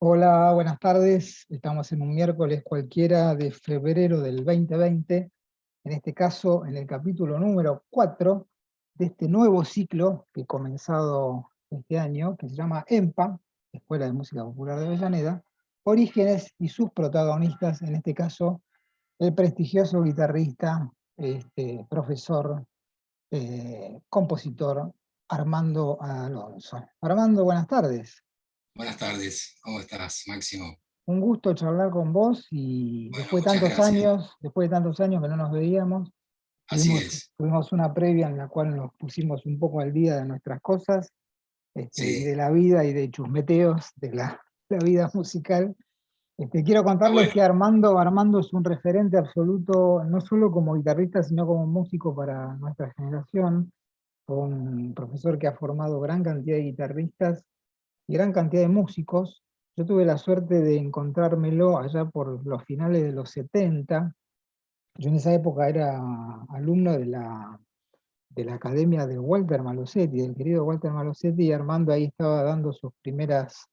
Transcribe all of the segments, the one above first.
Hola, buenas tardes. Estamos en un miércoles cualquiera de febrero del 2020, en este caso en el capítulo número 4 de este nuevo ciclo que he comenzado este año, que se llama EMPA, Escuela de Música Popular de Avellaneda, Orígenes y sus protagonistas, en este caso el prestigioso guitarrista, profesor, compositor Armando Alonso. Armando, buenas tardes. Buenas tardes, ¿cómo estás, Máximo? Un gusto charlar con vos y Bueno, muchas gracias. después de tantos años que no nos veíamos, Así es, tuvimos una previa en la cual nos pusimos un poco al día de nuestras cosas, y sí. de la vida y de chusmeteos de la vida musical. Quiero Ah, contarles bueno, que Armando es un referente absoluto, no solo como guitarrista, sino como músico para nuestra generación. Fue un profesor que ha formado gran cantidad de guitarristas y gran cantidad de músicos. Yo tuve la suerte de encontrármelo allá por los finales de los 70. Yo en esa época era alumno de la academia de Walter Malosetti, del querido Walter Malosetti, y Armando ahí estaba dando sus primeras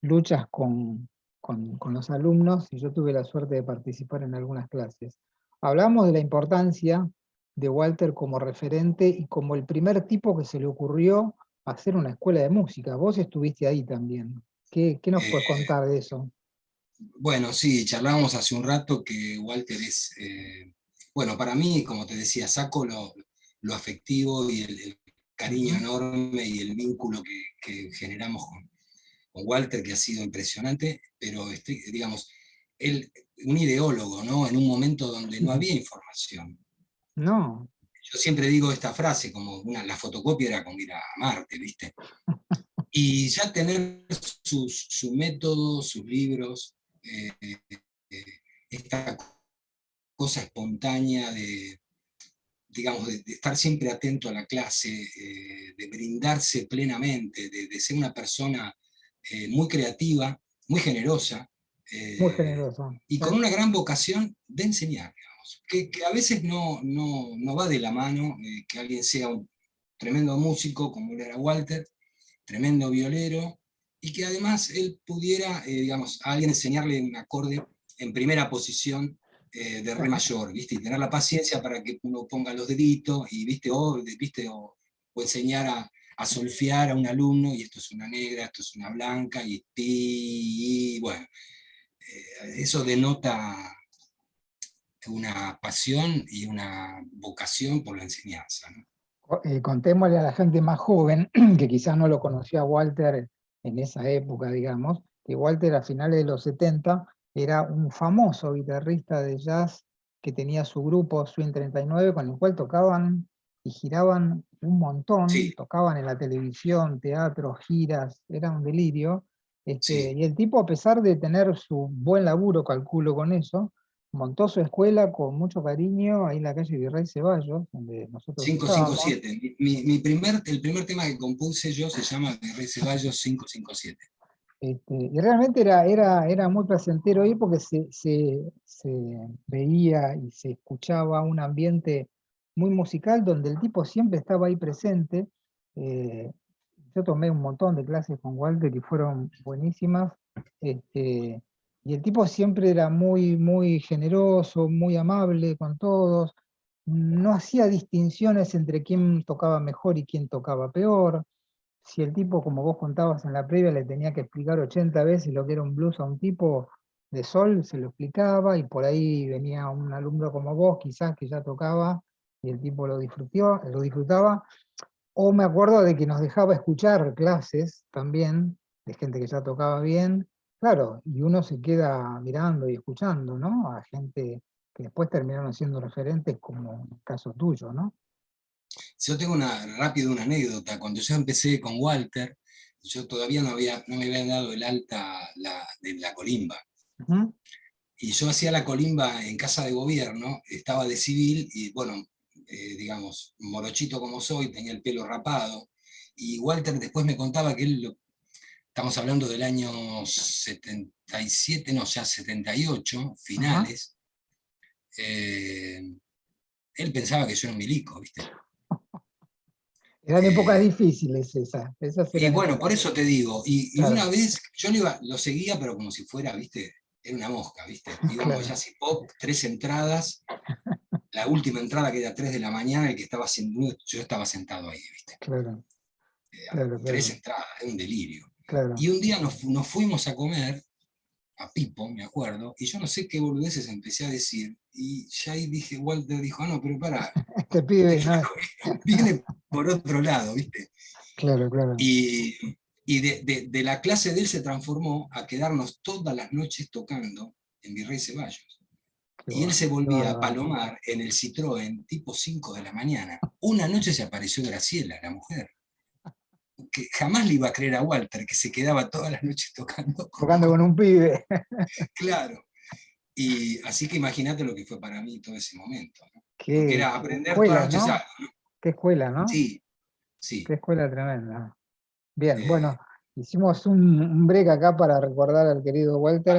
luchas con los alumnos, y yo tuve la suerte de participar en algunas clases. Hablamos de la importancia de Walter como referente y como el primer tipo que se le ocurrió hacer una escuela de música. Vos estuviste ahí también. ¿Qué nos puedes eh, contar de eso? bueno, sí, charlábamos hace un rato que Walter es, bueno, para mí, como te decía, saco lo afectivo y el cariño Ujú. enorme y el vínculo que generamos con Walter, que ha sido impresionante, pero digamos, él, un ideólogo, ¿no? En un momento donde no había información. No, Yo siempre digo esta frase, como la fotocopia era como ir a Marte, ¿viste? Y ya tener su método, sus libros, eh, eh, esta cosa espontánea de, digamos, de estar siempre atento a la clase, de brindarse plenamente, de ser una persona muy creativa, muy generosa, muy eh, generoso. y con una gran vocación de enseñar, digamos, que a veces no va de la mano, que alguien sea un tremendo músico, como él era Walter, tremendo violero, y que además él pudiera, digamos, a alguien enseñarle un acorde en primera posición de re mayor, ¿viste? Y tener la paciencia para que uno ponga los deditos y, o enseñar a solfear a un alumno, y esto es una negra, esto es una blanca, y bueno, eso denota una pasión y una vocación por la enseñanza, ¿no? Contémosle a la gente más joven, que quizás no lo conocía a Walter en esa época, digamos, que Walter a finales de los 70 era un famoso guitarrista de jazz que tenía su grupo Swing 39, con el cual tocaban y giraban un montón, Sí, tocaban en la televisión, teatro, giras, era un delirio. sí. Y el tipo, a pesar de tener su buen laburo, calculo con eso, montó su escuela con mucho cariño ahí en la calle Virrey Ceballos, donde nosotros estábamos. 557. El primer tema que compuse yo se llama Rey Ceballos 557. Y realmente era muy placentero ir porque se veía y se escuchaba un ambiente muy musical donde el tipo siempre estaba ahí presente. Eh, yo tomé un montón de clases con Walter y fueron buenísimas. este, y el tipo siempre era muy, muy generoso, muy amable con todos. No hacía distinciones entre quién tocaba mejor y quién tocaba peor. Si el tipo, como vos contabas en la previa, le tenía que explicar 80 veces lo que era un blues a un tipo de sol, se lo explicaba, y por ahí venía un alumno como vos, quizás que ya tocaba, y el tipo lo disfrutaba. O me acuerdo de que nos dejaba escuchar clases también, de gente que ya tocaba bien, claro, y uno se queda mirando y escuchando, ¿no? A gente que después terminaron siendo referentes, como el caso tuyo, ¿no? Yo tengo una anécdota. Cuando yo empecé con Walter, yo todavía no me habían dado el alta de la colimba. Ujú. Y yo hacía la colimba en casa de gobierno, estaba de civil y bueno, digamos, morochito como soy, tenía el pelo rapado. Y Walter después me contaba que estamos hablando del año 77, no, ya 78, Ajá. finales. eh, Él pensaba que yo era un milico, ¿viste? Eran épocas difíciles esas Y eran bueno, épocas, por eso te digo, y una claro, vez yo lo seguía, pero como si fuera, viste, era una mosca, viste. Íbamos a claro, Jazz y Pop, 3 entradas, la última entrada que era 3 de la mañana, el que estaba yo estaba sentado ahí, viste. claro, claro, 3 entradas, era un delirio. claro. Y un día nos fuimos a comer a Pipo, me acuerdo, y yo no sé qué boludeces empecé a decir, y ya ahí dije, Walter dijo, no, pero para, Este este pibe, ¿no? flaco viene por otro lado, ¿viste? Claro, claro. Y, y de la clase de él se transformó a quedarnos todas las noches tocando en Virrey Ceballos. Y él se Qué volvía a bárbaro. Palomar en el Citroën tipo 5 de la mañana. Una noche se apareció Graciela, la mujer, que jamás le iba a creer a Walter, que se quedaba todas las noches tocando. Tocando con un pibe. Claro. Y así que imagínate lo que fue para mí todo ese momento, ¿no? Porque Qué era aprender todas escuela, las noches ¿no? algo, ¿no? Qué escuela, ¿no? Sí, sí. Qué escuela tremenda. Bien, Eh, bueno, hicimos un break acá para recordar al querido Walter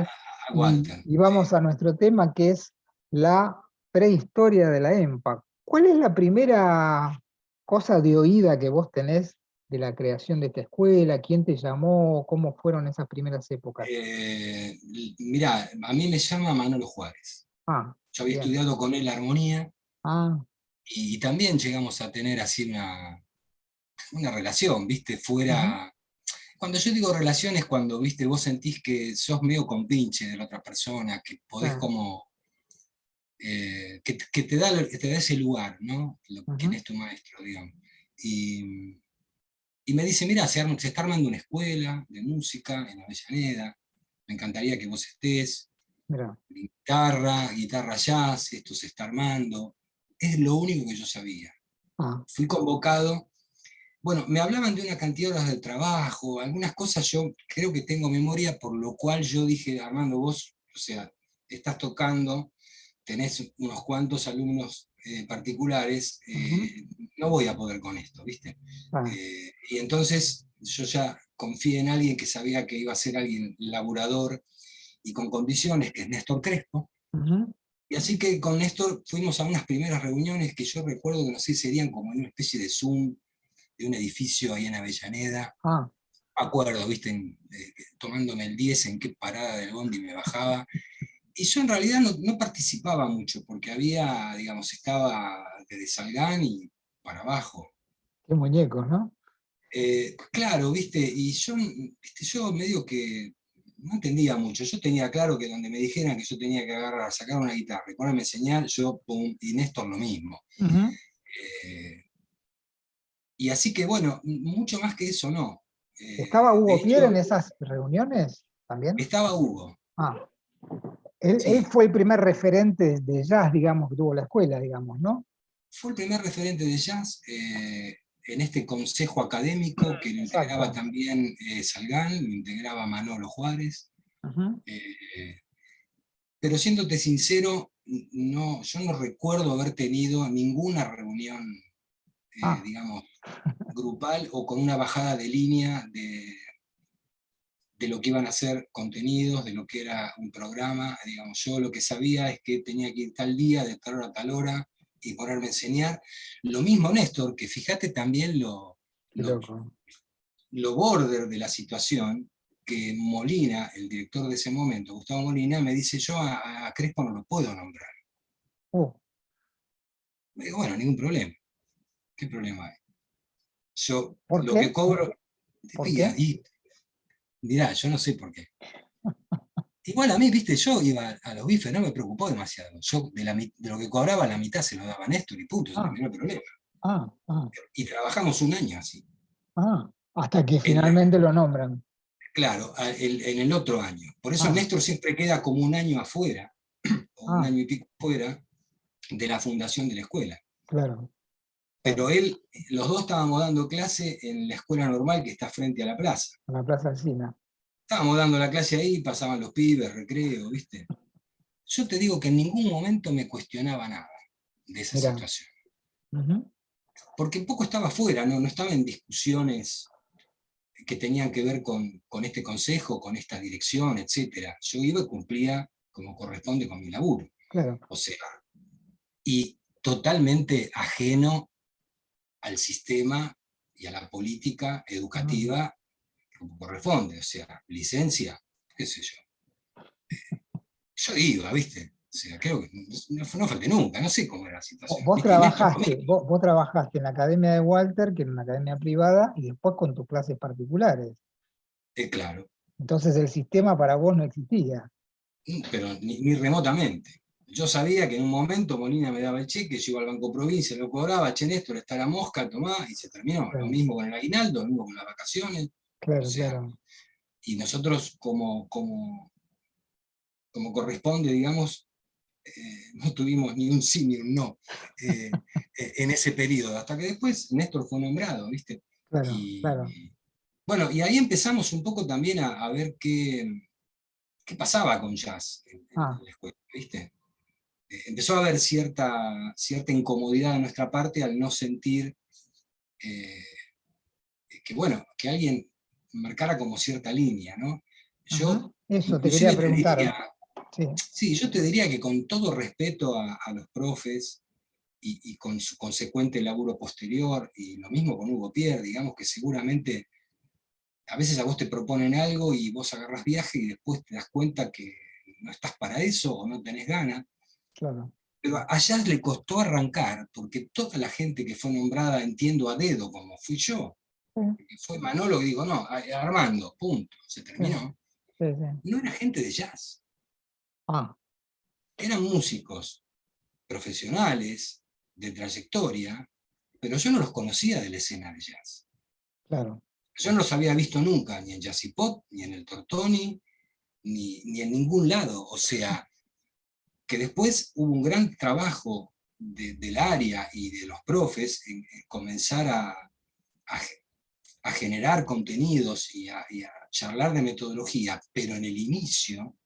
a Walter, y sí. vamos a nuestro tema que es la prehistoria de la EMPA. ¿Cuál es la primera cosa de oída que vos tenés de la creación de esta escuela? ¿Quién te llamó? ¿Cómo fueron esas primeras épocas? Mirá, a mí me llama Manolo Juárez. Ah, Yo había bien. estudiado con él armonía Ah, y también llegamos a tener así una relación, ¿viste? ujú, Fuera. Cuando yo digo relación es cuando, ¿viste? Vos sentís que sos medio compinche de la otra persona, que podés sí, como. Que te da ese lugar, ¿no? Quién ujú, es tu maestro, digamos. Y, y me dice, mira, se está armando una escuela de música en Avellaneda, me encantaría que vos estés, mira. guitarra jazz, esto se está armando. Es lo único que yo sabía. Ah, Fui convocado. Bueno, me hablaban de una cantidad de horas de trabajo, algunas cosas yo creo que tengo memoria, por lo cual yo dije, Armando, vos, o sea, estás tocando, tenés unos cuantos alumnos particulares, ujú, no voy a poder con esto, ¿viste? ah, Y entonces yo ya confié en alguien que sabía que iba a ser alguien laburador y con condiciones, que es Néstor Crespo. ujú, Y así que con Néstor fuimos a unas primeras reuniones que yo recuerdo que no sé, serían como en una especie de Zoom de un edificio ahí en Avellaneda. ah, Acuerdo, viste, tomándome el 10 en qué parada del bondi me bajaba. Y yo en realidad no participaba mucho, porque había, digamos, estaba desde Salgán y para abajo. qué muñecos, ¿no? Claro, viste, y yo medio que no entendía mucho. Yo tenía claro que donde me dijeran que yo tenía que agarrar, sacar una guitarra y ponerme a enseñar, yo, pum, y Néstor lo mismo. Ujú. Eh, y así que bueno, mucho más que eso no. ¿Estaba De Hugo Pierre en hecho, esas reuniones también? estaba Hugo, Ah, él sí, fue el primer referente de jazz, digamos, que tuvo la escuela, digamos, ¿no? fue el primer referente de jazz en este consejo académico que lo integraba Exacto. también Salgán, lo integraba Manolo Juárez. Ujú. eh, pero siéndote sincero, no, yo no recuerdo haber tenido ninguna reunión, Ah, digamos, grupal o con una bajada de línea de lo que iban a ser contenidos, de lo que era un programa. Digamos, yo lo que sabía es que tenía que ir tal día, de tal hora a tal hora, y ponerme a enseñar. Lo mismo Néstor, que fíjate también qué lo, loco. lo border de la situación, que Molina, el director de ese momento, Gustavo Molina, me dice, yo a Crespo no lo puedo nombrar. Uh, Me digo, bueno, ningún problema. ¿Qué problema hay? Yo ¿Por lo que qué? cobro, ¿Por y, qué? y dirá, yo no sé por qué. Igual a mí, viste, yo iba a los bifes, no me preocupó demasiado. Yo de lo que cobraba la mitad se lo daba a Néstor y punto, se Ah, terminó el problema. ah, ah, Y trabajamos un año así. ah. Hasta que En la- finalmente lo nombran. claro, en el otro año. Por eso Ah, Néstor siempre queda como un año afuera, o un ah, año y pico afuera, de la fundación de la escuela. claro, Pero claro. él, los dos estábamos dando clase en la escuela normal que está frente a la plaza. En la Plaza Alsina. Estábamos dando la clase ahí, pasaban los pibes, recreo, ¿viste? Yo te digo que en ningún momento me cuestionaba nada de esa Mira. situación. Ujú. Porque un poco estaba afuera, no estaba en discusiones que tenían que ver con este consejo, con esta dirección, etcétera. Yo iba y cumplía como corresponde con mi laburo. Claro. O sea, y totalmente ajeno al sistema, y a la política Mm. educativa como corresponde, o sea, licencia, qué sé yo. Yo iba, ¿viste? O sea, creo que no falté nunca, no sé cómo era la situación, Vos ¿viste? Y Néstor lo trabajaste, mismo. vos trabajaste en la academia de Walter, que era una academia privada, y después con tus clases particulares. Claro, Entonces el sistema para vos no existía. pero ni remotamente. Yo sabía que en un momento Molina me daba el cheque, yo iba al Banco Provincia, lo cobraba, che Néstor, está la mosca, tomá, y se terminó. Lo Claro, mismo con el aguinaldo, lo mismo con las vacaciones, o claro, sea, claro. y nosotros como corresponde, digamos, no tuvimos ni un sí ni un no en ese periodo, hasta que después Néstor fue nombrado, ¿viste? Claro, claro. Y bueno, y ahí empezamos un poco también a ver qué pasaba con jazz Ah, en la escuela, ¿viste? Empezó a haber cierta incomodidad de nuestra parte al no sentir eh, bueno, que alguien marcara como cierta línea, ¿no? ujú. Yo Eso te quería inclusive te preguntar. diría, Sí, sí, yo te diría que con todo respeto a los profes y con su consecuente laburo posterior, y lo mismo con Hugo Pierre, digamos que seguramente a veces a vos te proponen algo y vos agarras viaje y después te das cuenta que no estás para eso o no tenés ganas. claro. Pero a Jazz le costó arrancar, porque toda la gente que fue nombrada, entiendo a dedo, como fui yo, Sí, que fue Manolo que digo, no, Armando, punto, se sí, terminó, sí, sí. no era gente de jazz, Ah, eran músicos profesionales, de trayectoria, pero yo no los conocía de la escena de jazz. claro, Yo no los había visto nunca, ni en Jazz y Pop, ni en el Tortoni, ni en ningún lado. O sea, que después hubo un gran trabajo del área y de los profes en comenzar a, a generar contenidos y a charlar de metodología, pero en el inicio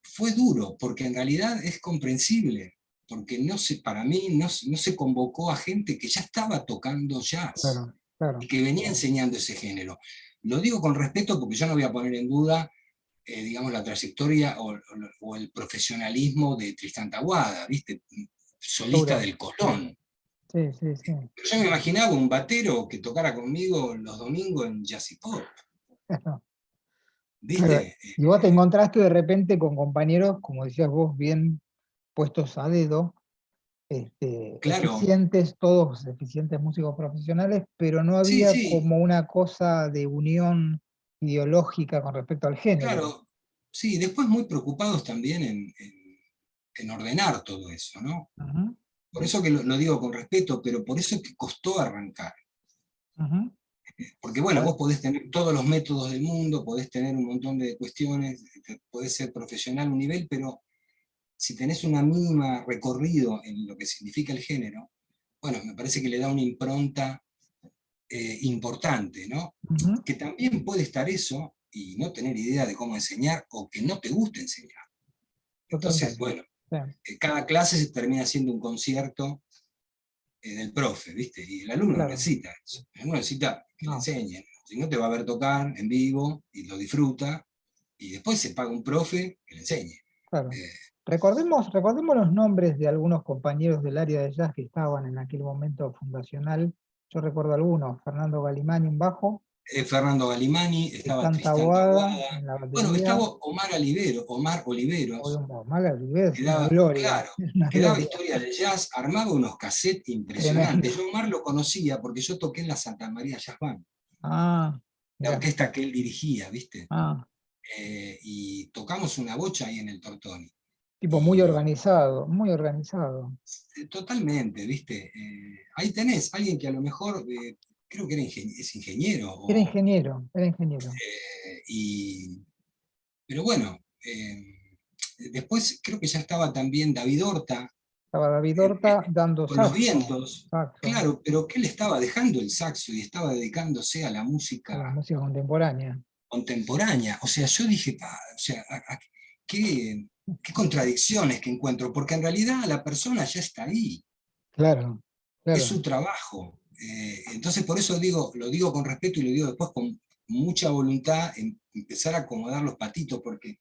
fue duro, porque en realidad es comprensible, porque no se, para mí no se convocó a gente que ya estaba tocando jazz claro, claro. y que venía enseñando ese género. Lo digo con respeto porque yo no voy a poner en duda, digamos, la trayectoria o el profesionalismo de Tristán Taboada, ¿viste? Solista Seguro. del Colón. Sí, sí, sí. Pero yo me imaginaba un batero que tocara conmigo los domingos en Jazz y Pop, Claro, ¿viste? y vos te encontraste de repente con compañeros, como decías vos, bien puestos a dedo, Claro, eficientes, todos eficientes músicos profesionales, pero no sí, había sí, como una cosa de unión ideológica con respecto al género. claro, sí, después muy preocupados también en ordenar todo eso, ¿no? Ujú, Por eso que lo digo con respeto, pero por eso que costó arrancar. ujú. Porque bueno, Bueno, vos podés tener todos los métodos del mundo, podés tener un montón de cuestiones, podés ser profesional a un nivel, pero si tenés una mínima recorrido en lo que significa el género, bueno, me parece que le da una impronta importante, ¿no? ujú, Que también puede estar eso y no tener idea de cómo enseñar o que no te guste enseñar. Entonces, totalmente. bueno, Sí, cada clase se termina siendo un concierto del profe, ¿viste? Y el alumno no claro, necesita eso. El alumno necesita que le no, enseñen. Si no, te va a ver tocar en vivo y lo disfruta, y después se paga un profe que le enseñe. claro. Eh, Recordemos los nombres de algunos compañeros del área de jazz que estaban en aquel momento fundacional. Yo recuerdo algunos, Fernando Galimani en bajo, Fernando Galimani, estaba Tristán Tristán Taboada Taboada, en la bueno, estaba batería, Omar Oliveros, Mala Rivera, que una daba, gloria, claro, una que daba gloria, historia del jazz, armaba unos cassettes tremendo. impresionantes. Yo Omar lo conocía porque yo toqué en la Santa María Jazz Band, Ah, la mira, orquesta que él dirigía, ¿viste? ah, Y tocamos una bocha ahí en el Tortoni. tipo Y muy organizado. totalmente, ¿viste? Ahí tenés alguien que a lo mejor, creo que es ingeniero, Era ingeniero. y, pero bueno, después creo que ya estaba también David Horta, Estaba David eh, Horta dando con los saxo, vientos, saxo, claro, pero que él estaba dejando el saxo y estaba dedicándose a la a música la música contemporánea. contemporánea. O sea, yo dije, o sea, qué contradicciones que encuentro, porque en realidad la persona ya está ahí, Claro, es claro, su trabajo. Entonces, por eso digo, lo digo con respeto y lo digo después con mucha voluntad, en empezar a acomodar los patitos, porque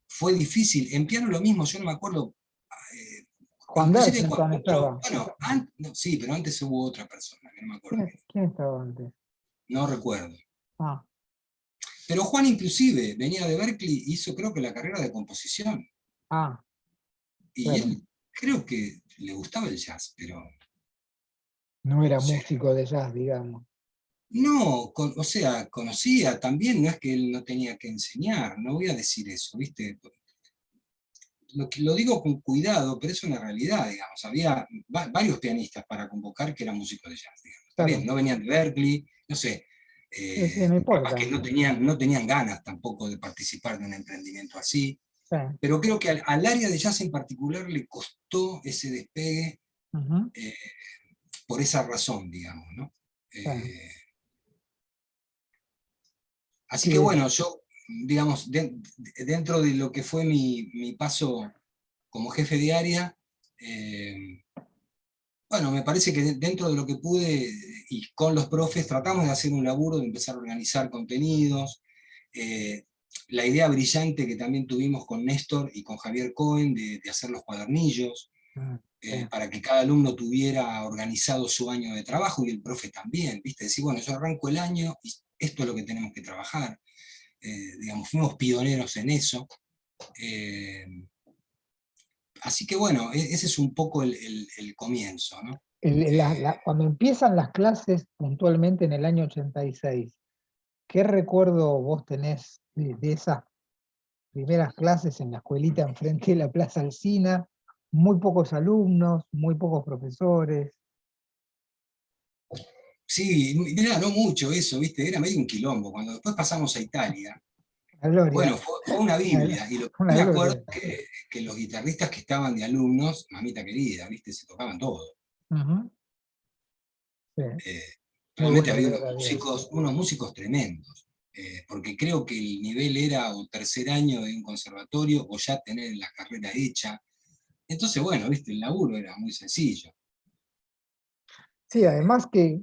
fue difícil. En piano lo mismo, yo no me acuerdo Juan inclusive Dersenton estaba. bueno, no, sí, pero antes hubo otra persona, que no me acuerdo bien, ¿Quién estaba antes? no recuerdo. Ah, Pero Juan inclusive venía de Berkeley, hizo creo que la carrera de composición, ah, y claro. él creo que le gustaba el jazz, pero No no era sé. músico de jazz, digamos. No, o sea, conocía también, no es que él no tenía que enseñar, no voy a decir eso, ¿viste? Lo digo con cuidado, pero es una realidad, digamos. Había varios pianistas para convocar que eran músicos de jazz, digamos. Está bien, Claro. no venían de Berkeley, no sé, Sí, sí, no capaz importa. que no tenían ganas tampoco de participar de un emprendimiento así, Sí. pero creo que al área de jazz en particular le costó ese despegue Ujú, eh, por esa razón, digamos, ¿no? sí. Eh, Así que Que, bueno, yo, digamos, dentro de lo que fue mi paso como jefe de área, eh, bueno, me parece que dentro de lo que pude y con los profes tratamos de hacer un laburo, de empezar a organizar contenidos. eh, la idea brillante que también tuvimos con Néstor y con Javier Cohen de hacer los cuadernillos, sí. para que cada alumno tuviera organizado su año de trabajo y el profe también, ¿viste? Decir, bueno, yo arranco el año y esto es lo que tenemos que trabajar. Digamos, fuimos pioneros en eso. Eh, Así que bueno, ese es un poco el comienzo, ¿no? Cuando empiezan las clases puntualmente en el año 86, ¿qué recuerdo vos tenés de esas primeras clases en la escuelita enfrente de la Plaza Alsina? Muy pocos alumnos, muy pocos profesores. Sí, mirá, no mucho eso, ¿viste? Era medio un quilombo. Cuando después pasamos a Italia, La gloria, bueno, fue una Biblia. Y lo que una me acuerdo gloria. que los guitarristas que estaban de alumnos, mamita querida, ¿viste? Se tocaban todo. Ujú, sí, Eh, muy Realmente buena había coreografía. unos músicos tremendos. Porque creo que el nivel era o tercer año de un conservatorio o ya tener la carrera hecha. Entonces, bueno, ¿viste? El laburo era muy sencillo. Sí, además que,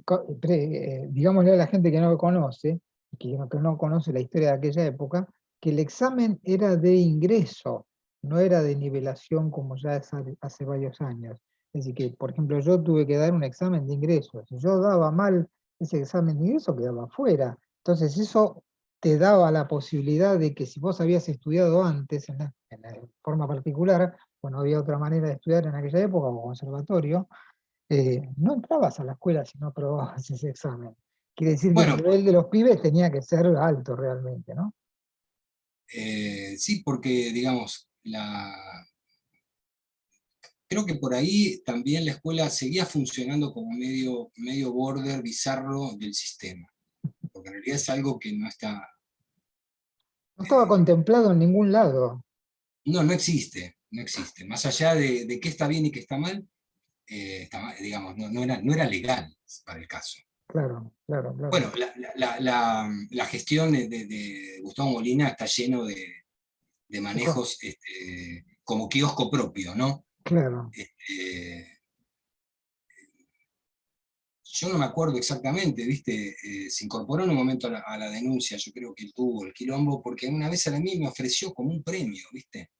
digámosle a la gente que no lo conoce, que no conoce la historia de aquella época, que el examen era de ingreso, no era de nivelación como ya es hace varios años. Es decir, que, por ejemplo, yo tuve que dar un examen de ingreso. Si yo daba mal ese examen de ingreso, quedaba fuera. Entonces, eso te daba la posibilidad de que si vos habías estudiado antes, en la forma particular, bueno, había otra manera de estudiar en aquella época, o conservatorio, no entrabas a la escuela si no aprobabas ese examen. Quiere decir que el Bueno, nivel de los pibes tenía que ser alto realmente, ¿no? sí, porque, digamos, creo que por ahí también la escuela seguía funcionando como medio border bizarro del sistema, porque en realidad es algo que no está, No estaba contemplado en ningún lado. no existe, no existe. Más allá de qué está bien y qué está mal, digamos, no era legal para el caso. Claro, claro, claro. Bueno, la gestión de Gustavo Molina está lleno de manejos como kiosco propio, ¿no? Claro. Este, yo no me acuerdo exactamente, ¿viste? Se incorporó en un momento a la denuncia, yo creo que él tuvo el quilombo, porque una vez a mí me ofreció como un premio, ¿viste?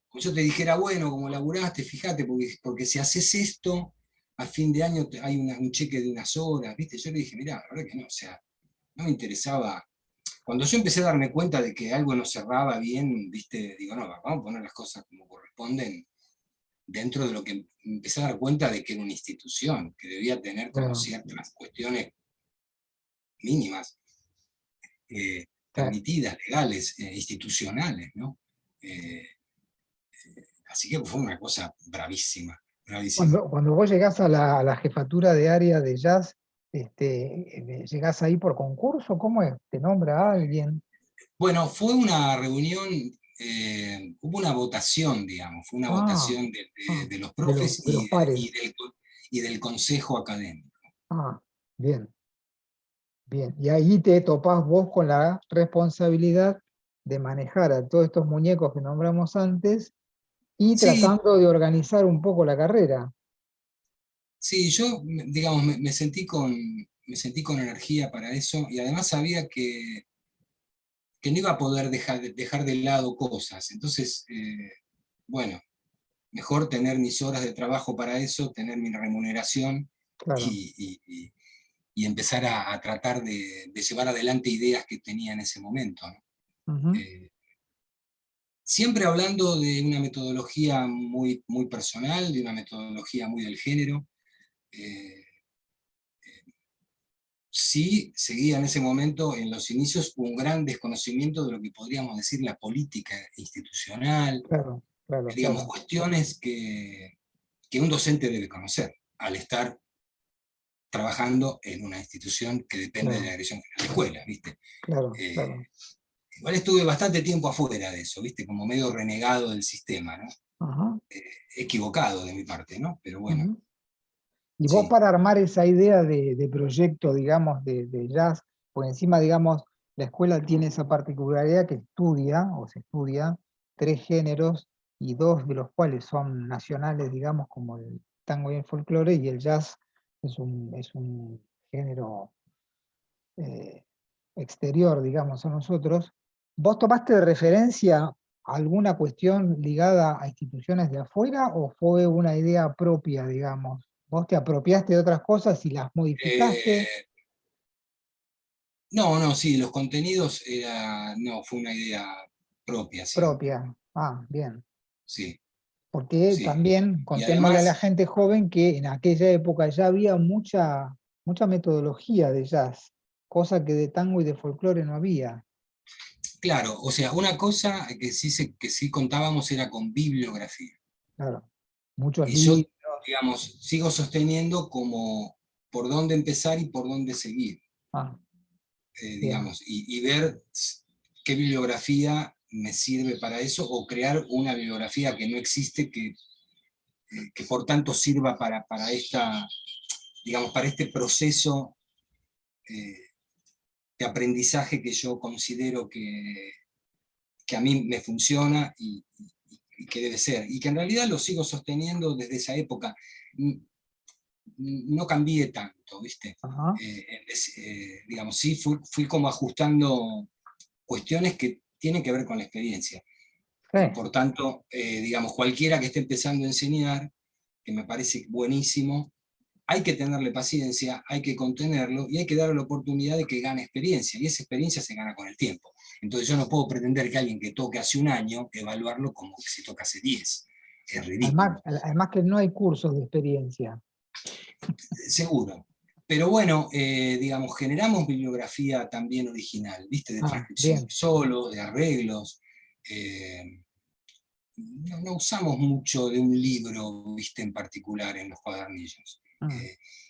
Como yo te dijera, bueno, como laburaste, fíjate, porque si haces esto, a fin de año hay un cheque de unas horas, ¿viste? Yo le dije, mirá, la verdad que no, o sea, no me interesaba. Cuando yo empecé a darme cuenta de que algo no cerraba bien, ¿viste? Digo, no, vamos a poner las cosas como corresponden dentro de lo que empecé a dar cuenta de que era una institución, que debía tener como Claro. ciertas cuestiones mínimas, Sí. permitidas, legales, institucionales, ¿no? Eh, Así que fue una cosa bravísima, bravísima. Cuando vos llegás a la jefatura de área de jazz, ¿llegás ahí por concurso? ¿Cómo es? ¿Te nombra alguien? Bueno, fue una reunión, hubo una votación, digamos, fue una Ah, votación de, ah, de los de los, profes de los pares. y del consejo académico. Ah, bien. Bien, y ahí te topás vos con la responsabilidad de manejar a todos estos muñecos que nombramos antes y Sí, tratando de organizar un poco la carrera. sí, yo, digamos, me sentí con energía para eso y además sabía que no iba a poder dejar de lado cosas. Entonces, bueno, mejor tener mis horas de trabajo para eso, tener mi remuneración claro. y empezar a tratar de llevar adelante ideas que tenía en ese momento, ¿no? Ujú, Siempre hablando de una metodología muy, muy personal, de una metodología muy del género. Eh, sí seguía en ese momento, en los inicios, un gran desconocimiento de lo que podríamos decir la política institucional, claro, claro, digamos, claro, cuestiones que un docente debe conocer al estar trabajando en una institución que depende de la claro, dirección de la escuela, ¿viste? claro, Eh, claro. igual estuve bastante tiempo afuera de eso, ¿viste? Como medio renegado del sistema, ¿no? Ajá, Equivocado de mi parte, ¿no? Pero bueno, ujú. Y vos sí. para armar esa idea de proyecto, digamos, de jazz, por encima, digamos, la escuela tiene esa particularidad que estudia, o se estudia, tres géneros, y dos de los cuales son nacionales, digamos, como el tango y el folclore, y el jazz es un género eh, exterior, digamos, a nosotros. ¿Vos tomaste de referencia alguna cuestión ligada a instituciones de afuera o fue una idea propia, digamos? ¿Vos te apropiaste de otras cosas y las modificaste? Eh, no, no, sí, los contenidos no, fue una idea propia siempre, Propia. Ah, bien. sí, Porque sí. también Y contémosle a la además, gente joven que en aquella época ya había mucha metodología de jazz, cosa que de tango y de folclore no había. claro, o sea, una cosa que sí contábamos era con bibliografía. Claro. Muchos Y yo, libros. digamos, sigo sosteniendo como por dónde empezar y por dónde seguir, Ah, bien. digamos, y ver qué bibliografía me sirve para eso, o crear una bibliografía que no existe, que por tanto sirva digamos, para este proceso eh, de aprendizaje que yo considero que a mí me funciona y que debe ser. Y que en realidad lo sigo sosteniendo desde esa época. No cambié tanto, ¿viste? Ajá. Digamos, sí, fui como ajustando cuestiones que tienen que ver con la experiencia. Sí. Y por tanto, digamos, cualquiera que esté empezando a enseñar, que me parece buenísimo, hay que tenerle paciencia, hay que contenerlo y hay que darle la oportunidad de que gane experiencia. Y esa experiencia se gana con el tiempo. Entonces yo no puedo pretender que alguien que toque hace un año, evaluarlo como que si toca hace 10. Es Además, ridículo. además que no hay cursos de experiencia. Seguro. Pero bueno, digamos, generamos bibliografía también original, ¿viste? De Ah, transcripción de bien. solo, de arreglos. No usamos mucho de un libro, ¿viste? En particular en los cuadernillos. Mm,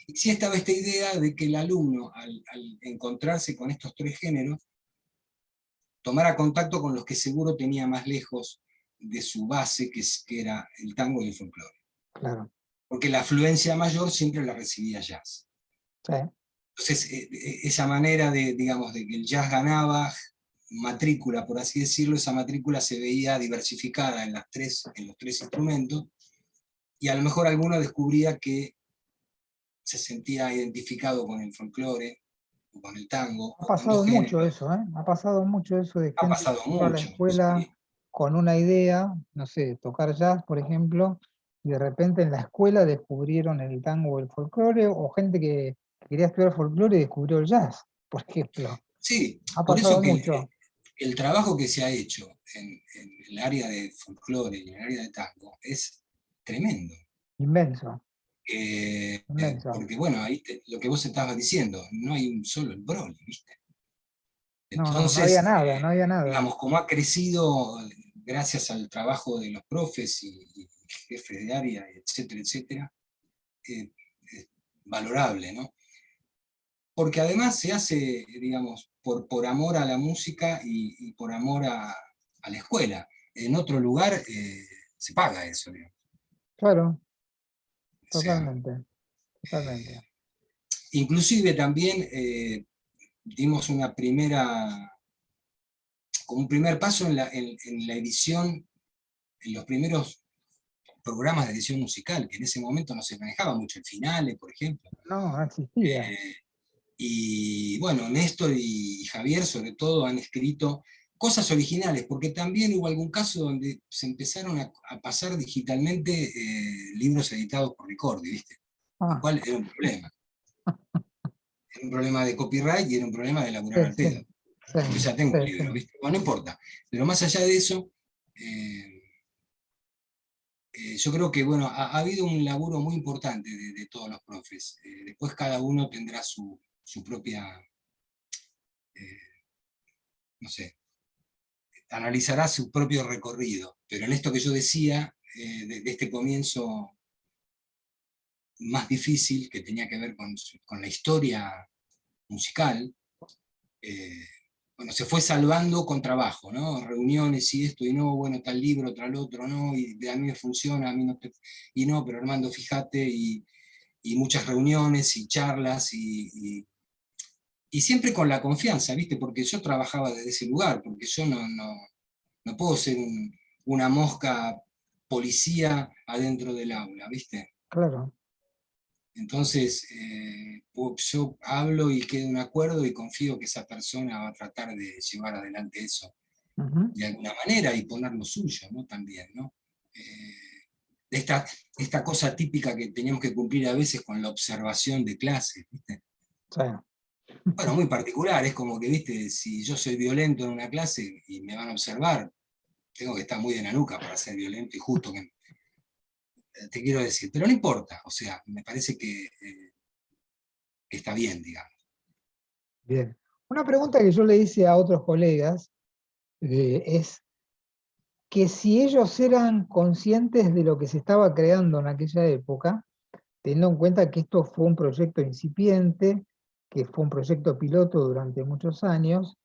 Y sí estaba esta idea de que el alumno, al encontrarse con estos tres géneros, tomara contacto con los que seguro tenía más lejos de su base, que era el tango y el folclore. claro. Porque la afluencia mayor siempre la recibía jazz. Sí. Entonces, esa manera de, digamos, de que el jazz ganaba matrícula, por así decirlo, esa matrícula se veía diversificada en los tres instrumentos, y a lo mejor alguno descubría que se sentía identificado con el folclore, o con el tango, Ha o con dos pasado mucho géneros. eso, ¿eh? Ha pasado mucho eso de Ha gente que pasado entró a la mucho, escuela sí. con una idea, no sé, tocar jazz, por ejemplo, y de repente en la escuela descubrieron el tango o el folclore, o gente que quería estudiar folclore y descubrió el jazz, por ejemplo. Sí, Ha por eso pasado que mucho, el trabajo que se ha hecho en el área de folclore y en el área de tango es tremendo. inmenso, inmenso. Porque bueno, lo que vos estabas diciendo, no hay un solo el Broly, ¿viste? No, no, no había Entonces, nada, no había nada. digamos, como ha crecido gracias al trabajo de los profes y jefes de área, etcétera, etcétera, es valorable, ¿no? Porque además se hace, digamos, por amor a la música y por amor a la escuela. En otro lugar se paga eso, digamos. Claro, O sea, totalmente, totalmente. inclusive también dimos como un primer paso en la edición, en los primeros programas de edición musical, que en ese momento no se manejaba mucho, el Finale, por ejemplo. No, no existía. Y bueno, Néstor y Javier sobre todo han escrito cosas originales, porque también hubo algún caso donde se empezaron a pasar digitalmente libros editados por Ricordi, ¿viste? Lo Ah, cual era un problema. Era un problema de copyright y era un problema de laburar sí, al sí, pedo. sí, Yo ya tengo un sí, sí. libro, ¿viste? Bueno, no importa. Pero más allá de eso, yo creo que, bueno, ha habido un laburo muy importante de todos los profes. Después cada uno tendrá su propia, eh, no sé, analizará su propio recorrido. Pero en esto que yo decía, de este comienzo más difícil, que tenía que ver con la historia musical, eh, bueno, se fue salvando con trabajo, ¿no? Reuniones y esto, y no, bueno, tal libro, tal otro, no, y a mí me funciona, a mí no te... Y no, pero Armando, fíjate, y muchas reuniones y charlas, y siempre con la confianza, ¿viste? Porque yo trabajaba desde ese lugar, porque yo no puedo ser una mosca policía adentro del aula, ¿viste? Claro. Entonces, yo hablo y quedo un acuerdo y confío que esa persona va a tratar de llevar adelante eso Ujú. de alguna manera y poner lo suyo, ¿no? También, ¿no? Esta cosa típica que teníamos que cumplir a veces con la observación de clases, ¿viste? Sí. Bueno, muy particular, es como que, ¿viste? Si yo soy violento en una clase y me van a observar, tengo que estar muy de la nuca para ser violento y justo que te quiero decir, pero no importa, o sea, me parece que está bien, digamos. Bien. Una pregunta que yo le hice a otros colegas es que si ellos eran conscientes de lo que se estaba creando en aquella época, teniendo en cuenta que esto fue un proyecto incipiente, que fue un proyecto piloto durante muchos años,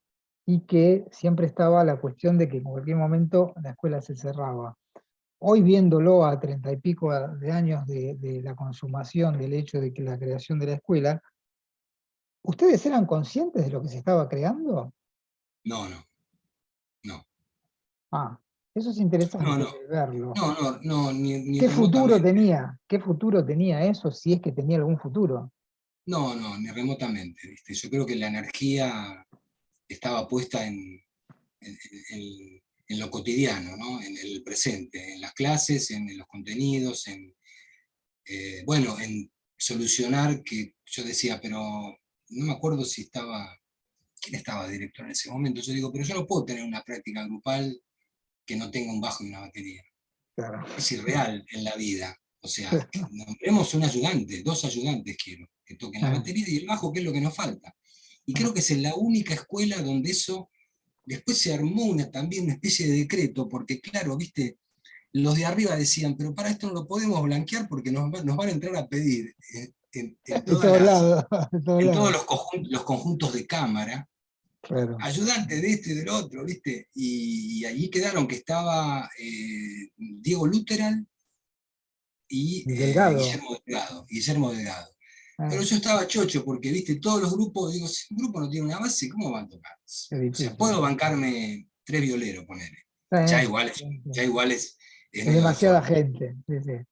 y que siempre estaba la cuestión de que en cualquier momento la escuela se cerraba. Hoy viéndolo a 30 y pico de años de la consumación del hecho de que la creación de la escuela, ¿ustedes eran conscientes de lo que se estaba creando? No, no, no. Ah, eso es No, interesante no, de verlo. no, ni remotamente. ¿Qué futuro tenía eso, si es que tenía algún futuro? No, ni remotamente, ¿viste? Yo creo que la energía estaba puesta en lo cotidiano, ¿no? En el presente, en las clases, en los contenidos, bueno, en solucionar que yo decía, pero no me acuerdo si estaba, quién estaba director en ese momento. Yo digo, pero yo no puedo tener una práctica grupal que no tenga un bajo y una batería. Claro. Es irreal en la vida. O sea, nombremos un ayudante, dos ayudantes quiero, que toquen la Ah, batería y el bajo, que es lo que nos falta. Y ah. creo que es la única escuela donde eso, después se armó también una especie de decreto, porque claro, viste, los de arriba decían, pero para esto no lo podemos blanquear porque nos van a entrar a pedir De todos lados, de todos en todos lados. los conjuntos de cámara, Claro. ayudante de este y del otro, ¿viste? Y allí quedaron que estaba Diego Luteran y Delgado. Guillermo Delgado. Pero Ah, yo estaba chocho porque, viste, todos los grupos, digo, si un grupo no tiene una base, ¿cómo van a tocar? es O sea, difícil. puedo bancarme tres violeros, ponele. Sí, Ya sí, sí. igual es Es medio demasiada deforme, gente. Sí, sí.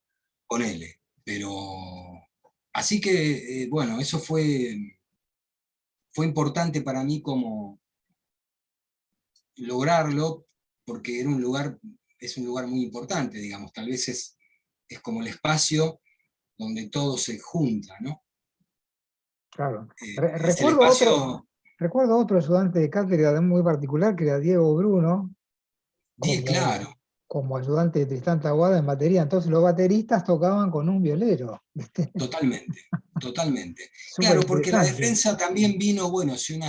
ponele. Pero, así que, bueno, eso fue importante para mí como lograrlo, porque era es un lugar muy importante, digamos, tal vez es como el espacio donde todo se junta, ¿no? Claro. Es el espacio, Recuerdo otro ayudante de cátedra muy particular, que era Diego Bruno, claro, como ayudante de Tristán Taboada en batería. Entonces los bateristas tocaban con un violero. ¿Viste? totalmente, totalmente. Súper Claro, porque la interesante. defensa también vino, bueno, si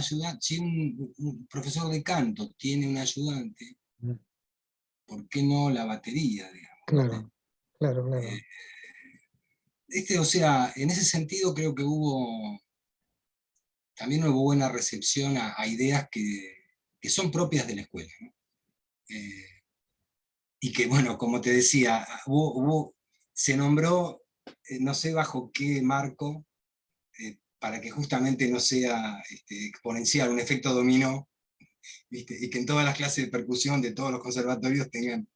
si un profesor de canto tiene un ayudante, ¿por qué no la batería, digamos? ¿Viste? Claro, claro, Eh, claro. o sea, en ese sentido creo que también hubo buena recepción a ideas que son propias de la escuela, ¿no? Eh, y que, bueno, como te decía, se nombró, no sé bajo qué marco, para que justamente no sea exponencial, un efecto dominó, ¿viste? Y que en todas las clases de percusión de todos los conservatorios tengan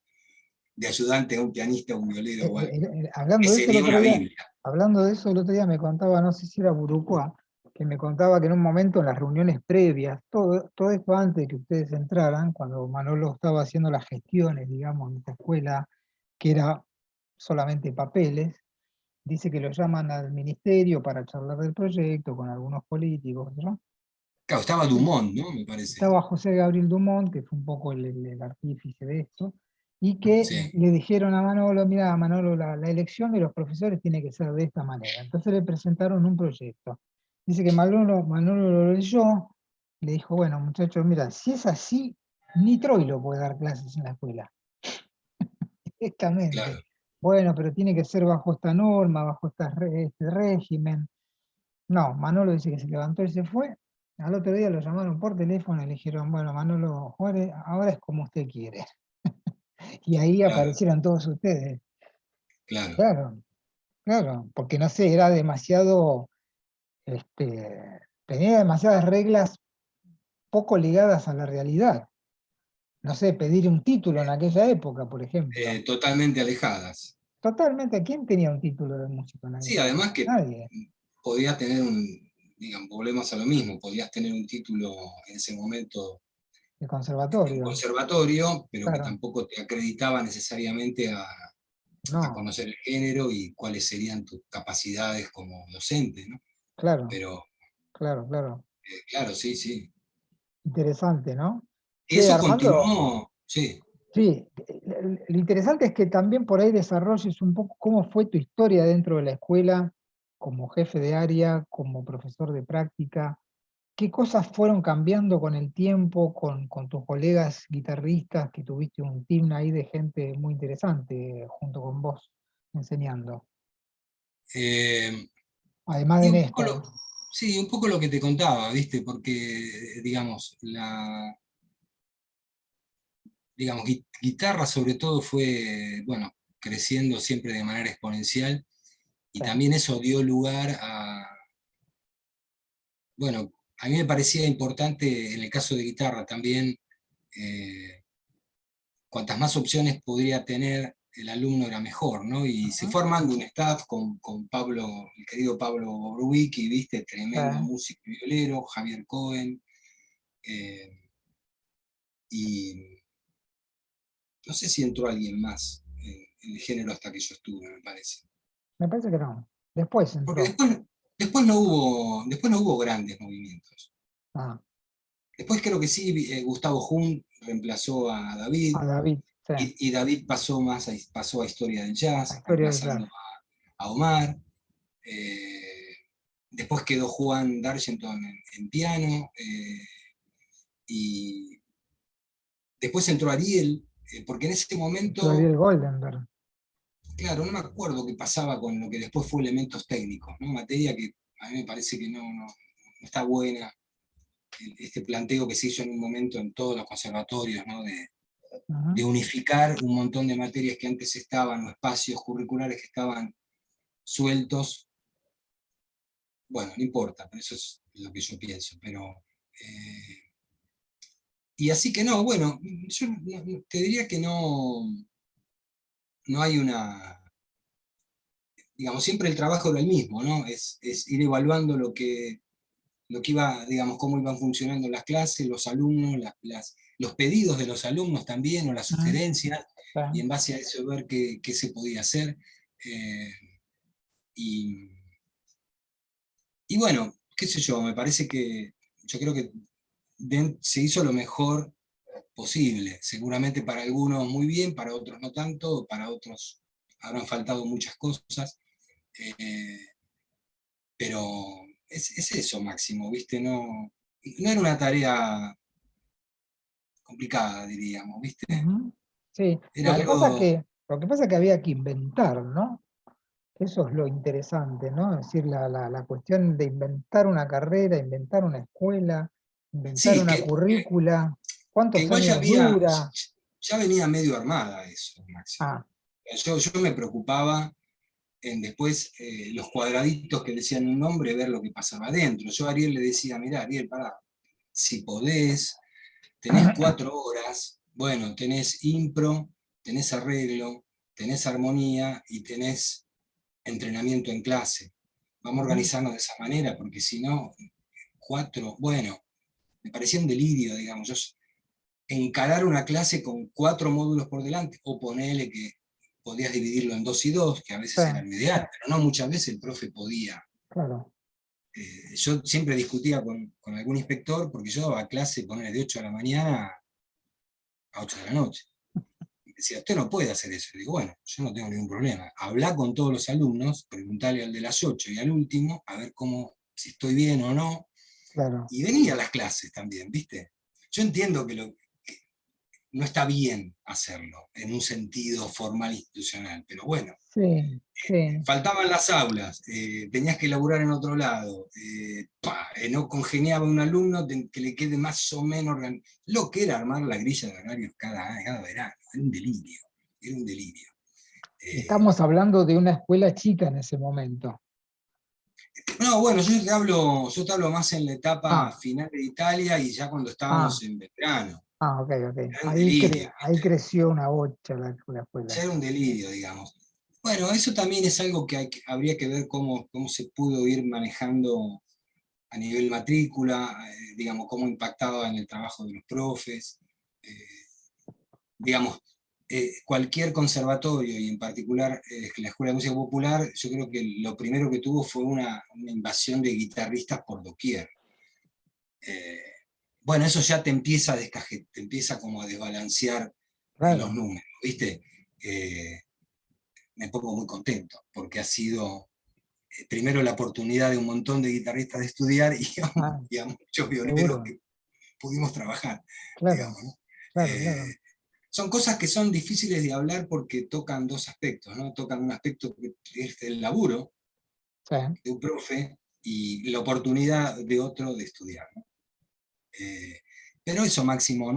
de ayudante a un pianista, un violero o algo, que Hablando de eso el sería otro una día, Biblia. me contaba, no sé si era Burucuá, que me contaba que en un momento en las reuniones previas, todo esto antes de que ustedes entraran, cuando Manolo estaba haciendo las gestiones, digamos, en esta escuela, que era solamente papeles, dice que lo llaman al ministerio para charlar del proyecto con algunos políticos, ¿no? Claro, estaba Dumont, ¿no? Me parece. Estaba José Gabriel Dumont, que fue un poco el artífice de esto, y que Sí, le dijeron a Manolo, mira, Manolo, la elección de los profesores tiene que ser de esta manera. Entonces le presentaron un proyecto. Dice que Manolo lo leyó, le dijo, bueno, muchachos, mira, si es así, ni Troilo puede dar clases en la escuela, directamente. claro. Bueno, pero tiene que ser bajo esta norma, bajo este régimen. No, Manolo dice que se levantó y se fue. Al otro día lo llamaron por teléfono y le dijeron, bueno, Manolo Juárez, ahora es como usted quiere. Y ahí Claro, aparecieron todos ustedes. claro. Claro, claro, porque no sé, era demasiado, este, tenía demasiadas reglas poco ligadas a la realidad. No sé, pedir un título en aquella época, por ejemplo. Totalmente alejadas. Totalmente, ¿quién tenía un título de músico en Sí, aquella además época? que Nadie. podías tener digamos, volvemos a lo mismo, podías tener un título en ese momento El de un conservatorio, conservatorio, pero que claro. tampoco te acreditaba necesariamente a No, conocer el género y cuáles serían tus capacidades como docente, ¿no? claro, Pero, claro, claro. claro, sí, sí. Interesante, ¿no? Y Che, eso Armando, continuó, sí. sí, lo interesante es que también por ahí desarrolles un poco cómo fue tu historia dentro de la escuela, como jefe de área, como profesor de práctica, qué cosas fueron cambiando con el tiempo, con tus colegas guitarristas, que tuviste un team ahí de gente muy interesante junto con vos enseñando, Eh, además y de un poco Néstor. sí, un poco lo que te contaba, ¿viste? Porque, digamos, guitarra sobre todo fue, bueno, creciendo siempre de manera exponencial y Sí. también eso dio lugar a, bueno, a mí me parecía importante en el caso de guitarra también, eh, cuantas más opciones podría tener el alumno era mejor, ¿no? Y se Ajá, fue armando un staff con Pablo, el querido Pablo Bobrowicki, viste, sí. tremendo músico y violero, Javier Cohen, eh, y no sé si entró alguien más en el género hasta que yo estuve, me parece. Me parece que no. Después Porque entró. después no hubo grandes movimientos. Ah, Después creo que sí, Gustavo Jun reemplazó a David, a David, sí. y David pasó a Historia del La Jazz, historia del jazz. reemplazando a Omar. Eh, Después quedó Juan Dargenton en piano, y después entró Ariel, porque en ese Entró momento, Ariel Goldenberg. claro, no me acuerdo qué pasaba con lo que después fue elementos técnicos, ¿no? Materia que a mí me parece que no está buena, este planteo que se hizo en un momento en todos los conservatorios, ¿no? De Ujú. unificar un montón de materias que antes estaban, o espacios curriculares que estaban sueltos. Bueno, no importa, pero eso es lo que yo pienso, pero... y así que no, bueno, yo te diría que no hay una, digamos, siempre el trabajo era el mismo, ¿no? Es ir evaluando lo que iba, digamos, cómo iban funcionando las clases, los alumnos, los pedidos de los alumnos también, o las Mm, sugerencias, sí. y en base a eso ver qué se podía hacer. Eh, y, y bueno, qué sé yo, me parece que yo creo que se hizo lo mejor posible. Seguramente para algunos muy bien, para otros no tanto, para otros habrán faltado muchas cosas. eh, pero es eso, Máximo, ¿viste? No era una tarea complicada, diríamos, ¿viste? Ujú. Sí, Era algo, lo que pasa es que había que inventar, ¿no? Eso es lo interesante, ¿no? Es decir, la cuestión de inventar una carrera, inventar una escuela, inventar sí, una currícula, que ¿cuántos igual años dura? ya venía medio armada eso, Máximo. Ah, Yo me preocupaba en después los cuadraditos que decían un nombre, ver lo que pasaba adentro. Yo a Ariel le decía, mirá, Ariel, pará, si podés, tenés 4 horas, bueno, tenés impro, tenés arreglo, tenés armonía y tenés entrenamiento en clase. vamos a organizarnos de esa manera, porque si no, 4, bueno, me parecía un delirio, digamos, encarar una clase con 4 módulos por delante, o ponerle que podías dividirlo en 2 y 2, que a Sí, veces era lo ideal, pero no muchas veces el profe podía. claro. Yo siempre discutía con algún inspector, porque yo daba clase, ponerle de 8 de la mañana a 8 de la noche. Y decía, usted no puede hacer eso. Y digo, bueno, yo no tengo ningún problema. Hablá con todos los alumnos, preguntarle al de las 8 y al último, a ver cómo, si estoy bien o no. Claro. Y venía a las clases también, ¿viste? Yo entiendo que no está bien hacerlo en un sentido formal institucional, pero bueno, Sí, sí. faltaban las aulas, tenías que laburar en otro lado, no congeniaba un alumno que le quede más o menos lo que era armar la grilla de horarios cada verano, era un delirio, era un delirio. Estamos hablando de una escuela chica en ese momento. No, bueno, yo te hablo más en la etapa Ah, final de Italia y ya cuando ah, estábamos en verano, ok, ok. era un delirio, Ahí ¿viste? creció una bocha la Ya escuela. era un delirio, digamos. Bueno, eso también es algo que, habría que ver cómo se pudo ir manejando a nivel matrícula, digamos, cómo impactaba en el trabajo de los profes. Digamos, cualquier conservatorio, y en particular la Escuela de Música Popular, yo creo que lo primero que tuvo fue una invasión de guitarristas por doquier. Eh, bueno, eso ya te empieza a te empieza como a desbalancear los Claro. números, ¿viste? Eh, Me pongo muy contento, porque ha sido primero la oportunidad de un montón de guitarristas de estudiar Ah, y a muchos violeros seguro. que pudimos trabajar, Claro, digamos, ¿no? claro, Eh, claro. Son cosas que son difíciles de hablar porque tocan dos aspectos, ¿no? Tocan un aspecto que es el laburo Sí. de un profe y la oportunidad de otro de estudiar, ¿no? Eh, pero eso, Máximo,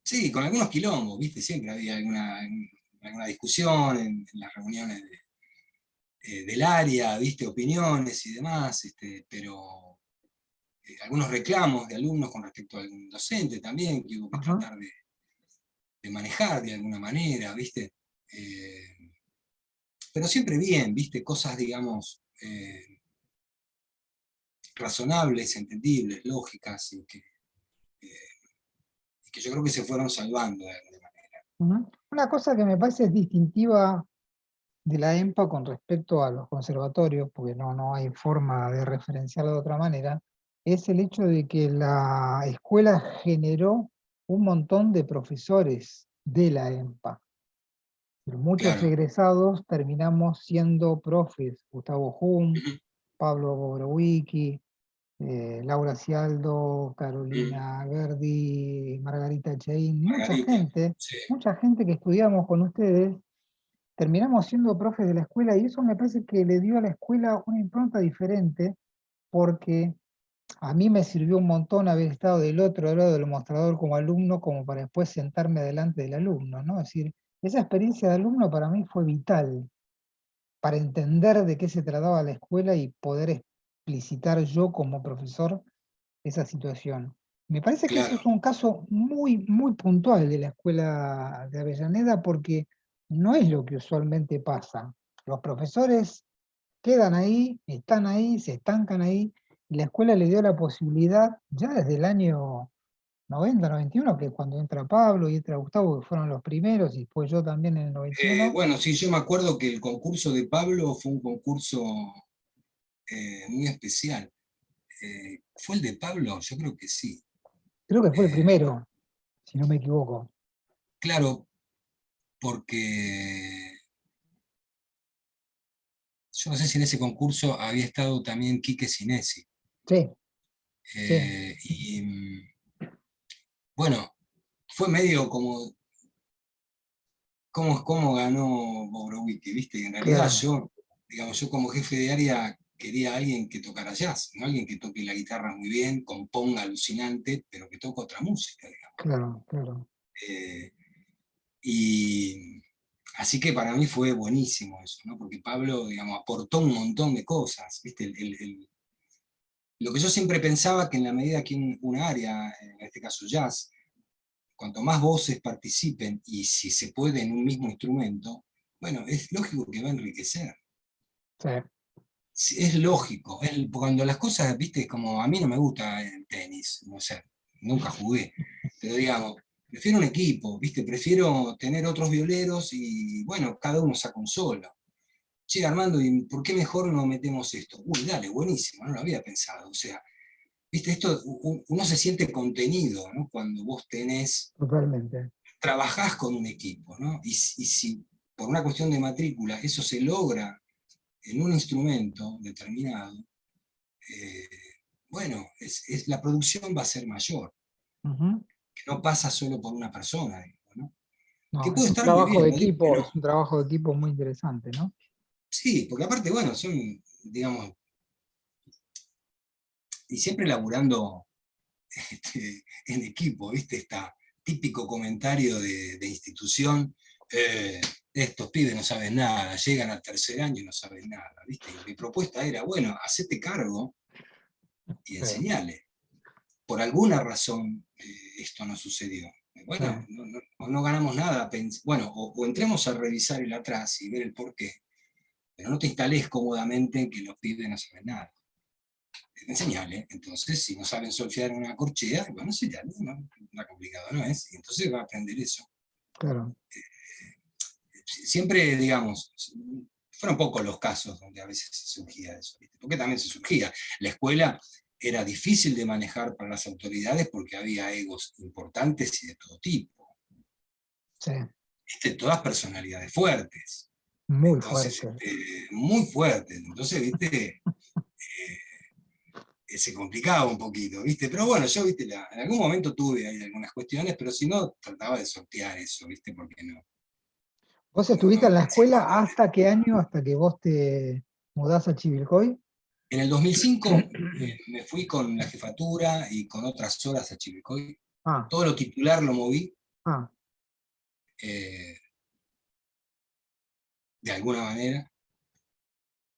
sí, con algunos quilombos, ¿viste? Siempre había alguna discusión en las reuniones del área, ¿viste? Opiniones y demás, pero algunos reclamos de alumnos con respecto a algún docente también, que hubo que Ajá. tratar de manejar de alguna manera, ¿viste? Eh, pero siempre bien, ¿viste? Cosas, digamos, razonables, entendibles, lógicas, y que yo creo que se fueron salvando de alguna manera. Ujú. Una cosa que me parece es distintiva de la EMPA con respecto a los conservatorios, porque no hay forma de referenciarlo de otra manera, es el hecho de que la escuela generó un montón de profesores de la EMPA. Muchos Claro. egresados terminamos siendo profes, Gustavo Jum, Ujú, Pablo Borowicki, Laura Cialdo, ujú. Carolina Verdi, Margarita Chaín, Margarita, sí. mucha gente que estudiamos con ustedes, terminamos siendo profes de la escuela y eso me parece que le dio a la escuela una impronta diferente porque a mí me sirvió un montón haber estado del otro lado del mostrador como alumno, como para después sentarme delante del alumno, ¿no? Es decir, esa experiencia de alumno para mí fue vital para entender de qué se trataba la escuela y poder explicitar yo como profesor esa situación. Me parece que eso Claro, es un caso muy, muy puntual de la escuela de Avellaneda porque no es lo que usualmente pasa. Los profesores quedan ahí, están ahí, se estancan ahí, y la escuela le dio la posibilidad, ya desde el año 90, 91, que es cuando entra Pablo y entra Gustavo, que fueron los primeros, y después yo también en el 91. bueno, sí, yo me acuerdo que el concurso de Pablo fue un concurso muy especial. ¿Fue el de Pablo? Yo creo que sí. Creo que fue el Eh, primero, si no me equivoco. claro, porque yo no sé si en ese concurso había estado también Quique Sinesi. Sí, sí. Y bueno, fue medio como ganó Bobrovitsky, ¿viste? En realidad Claro, yo, digamos, yo como jefe de área quería a alguien que tocara jazz, no alguien que toque la guitarra muy bien, componga alucinante, pero que toque otra música, digamos. claro, claro. Eh, y así que para mí fue buenísimo eso, ¿no? Porque Pablo, digamos, aportó un montón de cosas, ¿viste? Lo que yo siempre pensaba que en la medida que una área, en este caso jazz, cuanto más voces participen y si se puede en un mismo instrumento, bueno, es lógico que va a enriquecer. Sí, Sí, es lógico, cuando las cosas, viste, como a mí no me gusta el tenis, no sé, nunca jugué, pero digamos, prefiero un equipo, viste, prefiero tener otros violeros y bueno, cada uno saca un solo. Che, Armando, ¿y por qué mejor no metemos esto? Uy, dale, buenísimo, no lo había pensado, o sea, viste, esto, uno se siente contenido, ¿no? Cuando vos totalmente. trabajás con un equipo, ¿no? Y si por una cuestión de matrícula eso se logra en un instrumento determinado, eh, bueno, la producción va a ser mayor, Ujú. que no pasa solo por una persona, digo, ¿no? Que No, puede estar muy bien, no digo que no. es un trabajo de equipo muy interesante, ¿no? Sí, porque aparte, bueno, son, digamos, y siempre laburando en equipo, ¿viste? Está típico comentario de institución, estos pibes no saben nada, llegan al tercer año y no saben nada, ¿viste? Y mi propuesta era, bueno, hacete cargo y Sí, enseñale. Por alguna razón esto no sucedió. sí, Bueno, no ganamos nada. Bueno, o entremos a revisar el atrás y ver el porqué, pero no te instales cómodamente en que los pibes no saben nada. Enseñale. Entonces, si no saben solfear una corchea, bueno, enseñale, no complicado no es, y entonces va a aprender eso. claro. Siempre, digamos, fueron pocos los casos donde a veces surgía eso, ¿viste? Porque también se surgía. La escuela era difícil de manejar para las autoridades porque había egos importantes y de todo tipo, Sí, ¿viste? Todas personalidades fuertes, muy entonces, fuerte. muy fuertes, entonces, ¿viste? Se complicaba un poquito, ¿viste? Pero bueno, yo, ¿viste? En algún momento tuve ahí algunas cuestiones, pero si no, trataba de sortear eso, ¿viste? Porque ¿Vos no estuviste me en la parecía escuela importante. hasta qué año? ¿Hasta que vos te mudás a Chivilcoy? En el 2005 me fui con la jefatura y con otras horas a Chivilcoy. Ah, Todo lo titular lo moví ah, eh, de alguna manera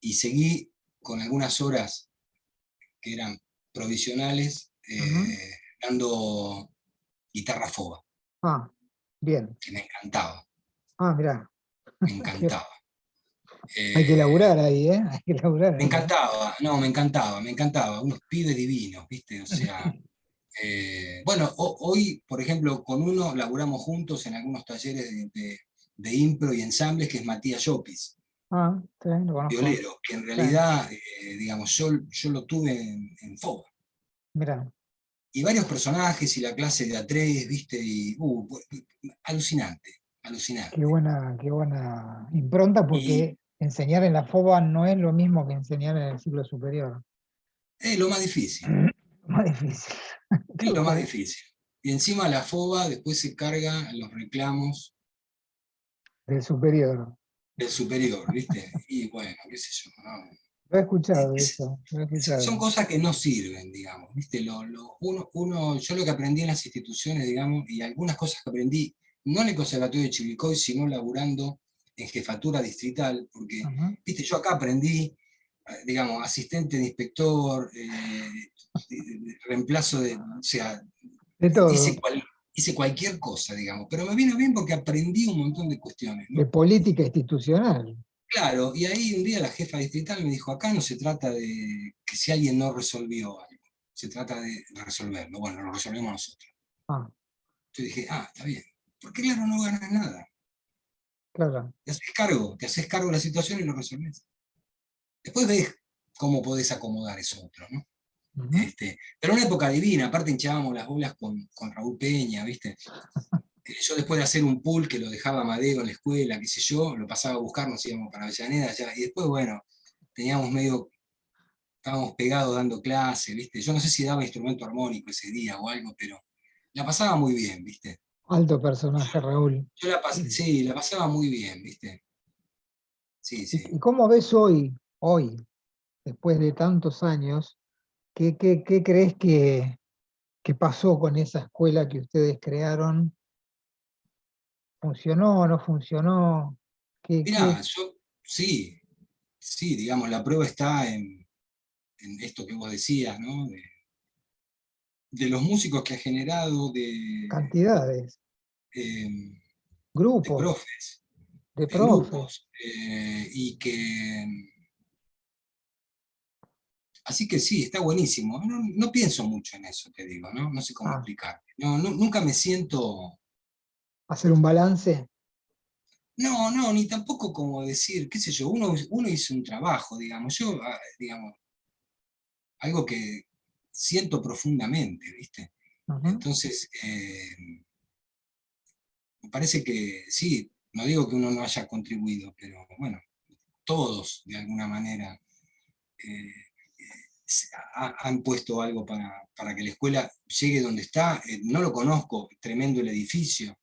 y seguí con algunas horas que eran provisionales ujú. dando guitarra foba, Ah, bien. que me encantaba, Ah, mirá. me Qué- encantaba. Hay que laburar Eh, ahí, ¿eh? Hay que laburar Me ahí, ¿eh? encantaba, no, me encantaba, unos pibes divinos, ¿viste? O sea, bueno, hoy, por ejemplo, con uno laburamos juntos en algunos talleres de impro y ensambles, que es Matías Llopis, Ah, sí, lo conozco. violero, que en Sí, realidad, digamos, yo lo tuve en FOBA. mirá. Y varios personajes y la clase de A3, ¿viste? Y, alucinante, alucinante. Qué buena impronta, Y porque enseñar en la FOBA no es lo mismo que enseñar en el ciclo superior. es lo más difícil, Más difícil. es Tal lo más cual. difícil. Y encima la FOBA después se carga los reclamos Del superior. del superior, ¿viste? Y bueno, qué sé yo, ¿no? Lo he escuchado eso, lo he Son escuchado. cosas que no sirven, digamos, ¿viste? Yo lo que aprendí en las instituciones, digamos, y algunas cosas que aprendí, no en el Conservatorio de Chivilcoy, sino laburando en jefatura distrital, porque, Ajá. viste, yo acá aprendí, digamos, asistente de inspector, reemplazo de, o sea, De hice, todo. hice cualquier cosa, digamos, pero me vino bien porque aprendí un montón de cuestiones, De ¿no? política institucional. Claro, y ahí un día la jefa distrital me dijo, acá no se trata de que si alguien no resolvió algo, se trata de resolverlo. Bueno, lo resolvemos nosotros. Ah, Yo dije, está bien. Porque claro, no ganas nada. claro. Te haces cargo de la situación y lo resolvés. Después ves cómo podés acomodar eso otro, ¿no? Ujú. Pero una época divina, aparte hinchábamos las bolas con Raúl Peña, ¿viste? Yo después de hacer un pool que lo dejaba Madero en la escuela, qué sé yo, lo pasaba a buscar, nos íbamos para Avellaneda, ya, y después, bueno, teníamos medio estábamos pegados dando clase, ¿viste? Yo no sé si daba instrumento armónico ese día o algo, pero la pasaba muy bien, ¿viste? Alto personaje, Raúl. Yo la pasé, sí, la pasaba muy bien, ¿viste? Sí, ¿Y sí. cómo ves hoy, después de tantos años, qué crees que pasó con esa escuela que ustedes crearon? ¿Funcionó o no funcionó? Mirá, yo, sí, sí, digamos, la prueba está en esto que vos decías, ¿no? De los músicos que ha generado, Cantidades, eh, de grupos profes, de de profes? grupos, y que Así que sí, está buenísimo. No pienso mucho en eso, te digo, ¿no? No sé cómo Ah, explicar. Nunca me siento. hacer un balance. No, no, ni tampoco como decir, qué sé yo, uno hizo un trabajo, digamos, digamos, algo que siento profundamente, ¿viste? Ujú. Entonces, me parece que sí, no digo que uno no haya contribuido, pero bueno, todos de alguna manera eh, han puesto algo para que la escuela llegue donde está. No lo conozco, tremendo el edificio,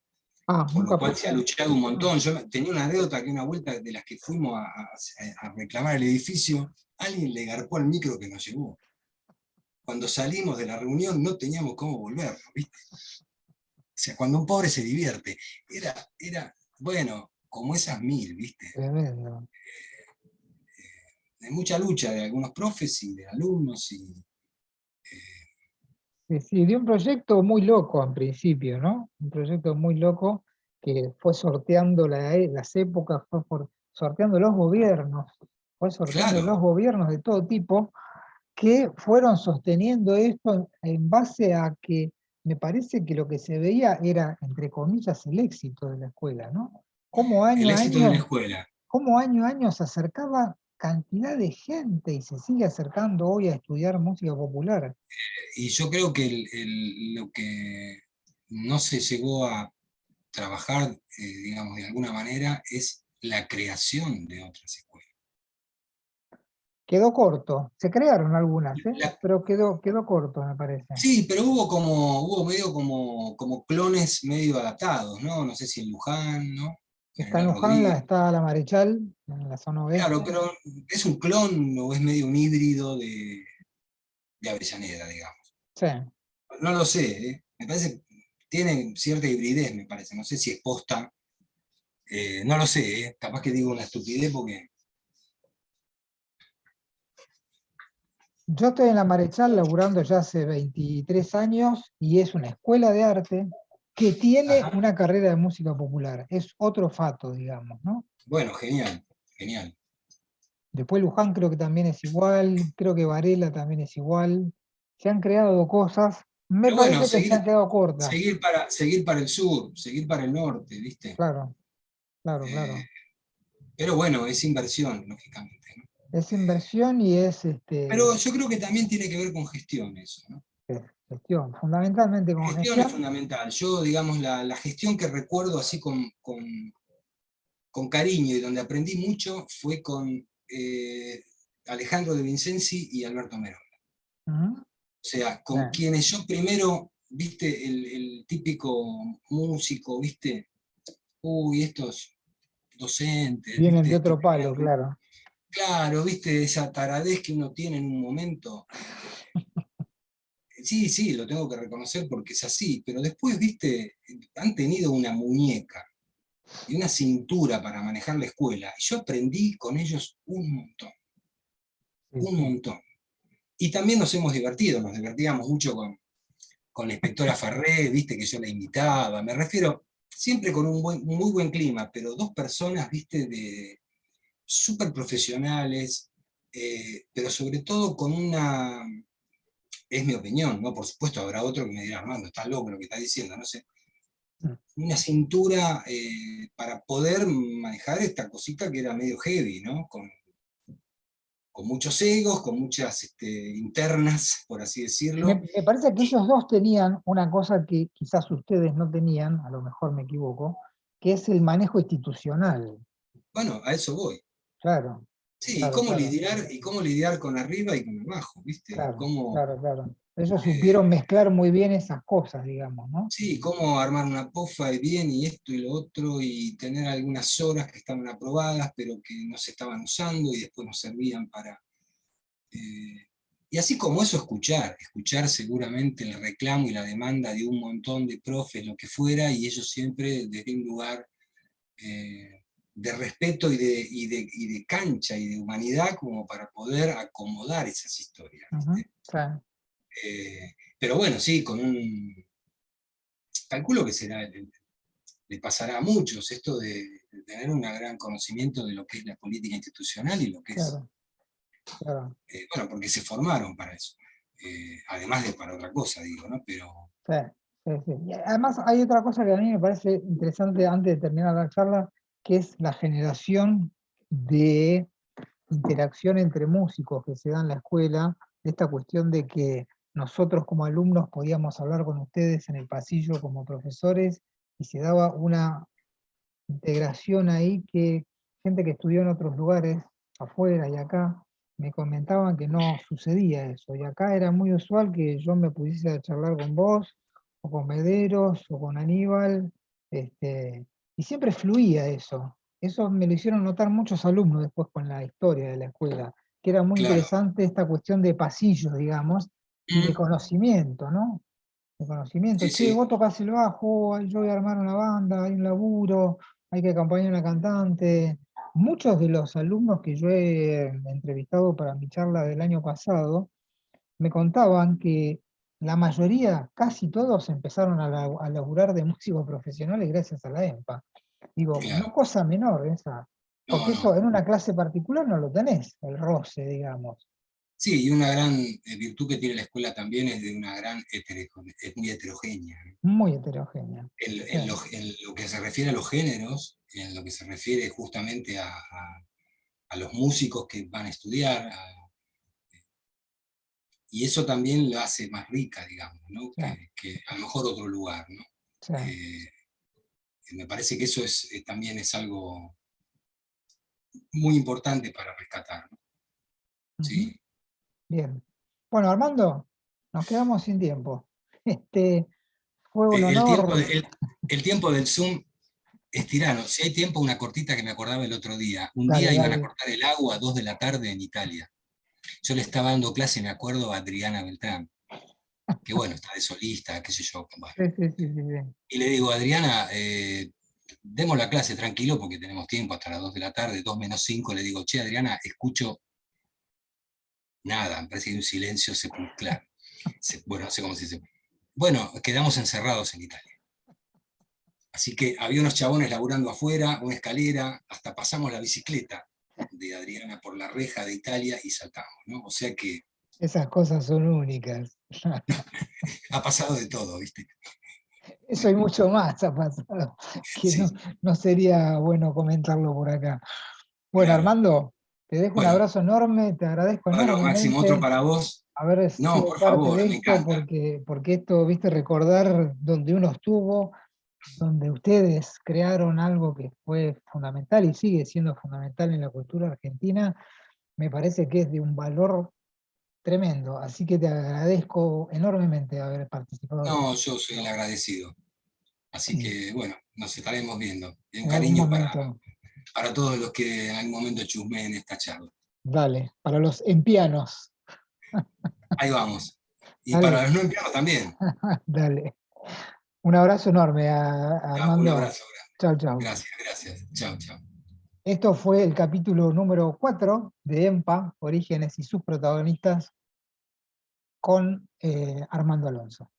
Ah, por lo nunca cual fuiste. se ha luchado un Ah, montón. Yo tenía una anécdota que una vuelta de las que fuimos a reclamar el edificio, alguien le garpó al micro que nos llevó. Cuando salimos de la reunión no teníamos cómo volver, ¿viste? O sea, cuando un pobre se divierte, bueno, como esas mil, ¿viste? tremendo. Hay mucha lucha de algunos profes y de alumnos, Sí, sí, de un proyecto muy loco en principio, ¿no? Un proyecto muy loco que fue sorteando las épocas, sorteando los gobiernos, fue sorteando claro, los gobiernos de todo tipo que fueron sosteniendo esto en base a que me parece que lo que se veía era, entre comillas, el éxito de la escuela, ¿no? Cómo el año a éxito de la año, escuela. cómo año a año se acercaba cantidad de gente y se sigue acercando hoy a estudiar música popular. Y yo creo que lo que no se llegó a trabajar, digamos, de alguna manera, es la creación de otras escuelas. Quedó corto, se crearon algunas, ¿eh? La- Pero quedó corto, me parece. sí, pero hubo medio como clones medio adaptados, ¿no? No sé si en Luján, ¿no? Está en General Luján, Rodríguez. está la Marechal, en la zona Claro, oeste. pero ¿es un clon o es medio un híbrido de Avellaneda, digamos? Sí. No lo sé, ¿eh? Me parece que tiene cierta hibridez, me parece. No sé si es posta. No lo sé, ¿eh? Capaz que digo una estupidez porque. Yo estoy en la Marechal laburando ya hace 23 años y es una escuela de arte que tiene Ajá. una carrera de música popular. Es otro fato, digamos, ¿no? Bueno, genial, genial. Después Luján creo que también es igual, creo que Varela también es igual. Se han creado cosas, me Pero bueno, parece que se han quedado cortas. seguir para el sur, seguir para el norte, ¿viste? Claro, claro, Eh, claro. pero bueno, es inversión, lógicamente, ¿no? Es inversión y es Pero yo creo que también tiene que ver con gestión eso, ¿no? gestión, fundamentalmente con Gestión es gestión. fundamental. Yo, digamos, la gestión que recuerdo así con cariño y donde aprendí mucho fue con Alejandro de Vincenzi y Alberto Merón. Ujú. O sea, Sí. con quienes yo primero, viste, el típico músico, viste, uy, estos docentes, Vienen viste, de esto otro que palo, vienen. claro. Claro, viste, esa taradez que uno tiene en un momento. Sí, sí, lo tengo que reconocer porque es así, pero después, viste, han tenido una muñeca y una cintura para manejar la escuela. Y yo aprendí con ellos un montón, Sí, un sí. montón. Y también nos hemos divertido, nos divertíamos mucho con la inspectora Farré, viste que yo la invitaba, me refiero siempre con un muy buen clima, pero dos personas, viste, súper profesionales, pero sobre todo con una, es mi opinión, ¿no? Por supuesto habrá otro que me dirá, Armando, estás loco lo que estás diciendo, no sé, Mm. una cintura para poder manejar esta cosita que era medio heavy, ¿no? Con muchos egos, con muchas internas, por así decirlo. Me parece que ellos dos tenían una cosa que quizás ustedes no tenían, a lo mejor me equivoco, que es el manejo institucional. Bueno, a eso voy. Claro, Sí, claro, claro, y cómo lidiar con arriba y con abajo, ¿viste? Y claro, cómo, claro, claro. Ellos eh, supieron mezclar muy bien esas cosas, digamos, ¿no? sí, cómo armar una pofa y bien y esto y lo otro y tener algunas horas que estaban aprobadas pero que no se estaban usando y después nos servían para. eh, y así como eso, escuchar seguramente el reclamo y la demanda de un montón de profes, lo que fuera, y ellos siempre desde un lugar de respeto y de cancha y de humanidad como para poder acomodar esas historias, Ujú, ¿viste? sí. Pero bueno, sí, calculo que le pasará a muchos esto de tener un gran conocimiento de lo que es la política institucional y lo que es Claro. claro. Bueno, porque se formaron para eso. Además de para otra cosa, digo, ¿no? Pero, Sí, sí, sí. Y además hay otra cosa que a mí me parece interesante antes de terminar la charla, que es la generación de interacción entre músicos que se da en la escuela, de esta cuestión de que nosotros como alumnos podíamos hablar con ustedes en el pasillo como profesores y se daba una integración ahí que gente que estudió en otros lugares, afuera y acá, me comentaban que no sucedía eso. Y acá era muy usual que yo me pudiese a charlar con vos, o con Mederos, o con Aníbal, y siempre fluía eso. Eso me lo hicieron notar muchos alumnos después con la historia de la escuela, que era muy claro. interesante esta cuestión de pasillos, digamos, y de Mm, conocimiento, ¿no? De conocimiento. sí, Che, sí, vos tocás el bajo, ay, yo voy a armar una banda, hay un laburo, hay que acompañar a una cantante. Muchos de los alumnos que yo he entrevistado para mi charla del año pasado me contaban que la mayoría, casi todos, empezaron a laburar de músicos profesionales gracias a la EMPA. Digo, no claro. cosa menor esa, No, porque eso no. en una clase particular no lo tenés, el roce, digamos, Sí, y una gran virtud que tiene la escuela también es de una gran es muy heterogénea, ¿no? muy heterogénea. Sí, En lo que se refiere a los géneros, en lo que se refiere justamente a los músicos que van a estudiar, y eso también la hace más rica, digamos, ¿no? sí, Que a lo mejor otro lugar, ¿no? sí. Eh, Me parece que eso también es algo muy importante para rescatar, ¿no? Ujú. Sí. Bien. Bueno, Armando, nos quedamos sin tiempo. Este, fue un honor. El tiempo del Zoom es tirano. Si hay tiempo, una cortita que me acordaba el otro día. Un Dale, día iban a dale. cortar el agua a 2 de la tarde en Italia. Yo le estaba dando clase, me acuerdo, a Adriana Beltrán, que bueno, está de solista, qué sé yo. Bueno. Sí, sí, sí, sí, sí. Y le digo, Adriana, demos la clase tranquilo porque tenemos tiempo hasta las 2 de la tarde, 2 menos 5. Le digo, che, Adriana, escucho nada, me parece que hay un silencio sepulcral. Bueno, no sé cómo se dice. Bueno, quedamos encerrados en Italia. Así que había unos chabones laburando afuera, una escalera, hasta pasamos la bicicleta de Adriana por la reja de Italia y saltamos, ¿no? O sea que Esas cosas son únicas. ha pasado de todo, ¿viste? Eso y mucho más ha pasado, que no, Sí, no sería bueno comentarlo por acá. Bueno, claro. Armando, te dejo un Bueno, abrazo enorme, te agradezco bueno, Máximo, otro enormemente para vos. haber No, sido por parte favor, de me esto, encanta. porque esto, viste, recordar donde uno estuvo, donde ustedes crearon algo que fue fundamental y sigue siendo fundamental en la cultura argentina, me parece que es de un valor tremendo. Así que te agradezco enormemente haber participado de No, esto. yo soy el agradecido. Así Y que, bueno, nos estaremos viendo. Y un en algún cariño momento, para todos los que en algún momento chusmeen esta charla. dale, para los empianos, Ahí vamos. Y para dale, los no empleados también. dale. Un abrazo enorme a Un Armando. abrazo Chao, grande. chao. Gracias, gracias. Chao, chao. Esto fue el capítulo número 4 de EMPA, Orígenes y sus protagonistas, con Armando Alonso.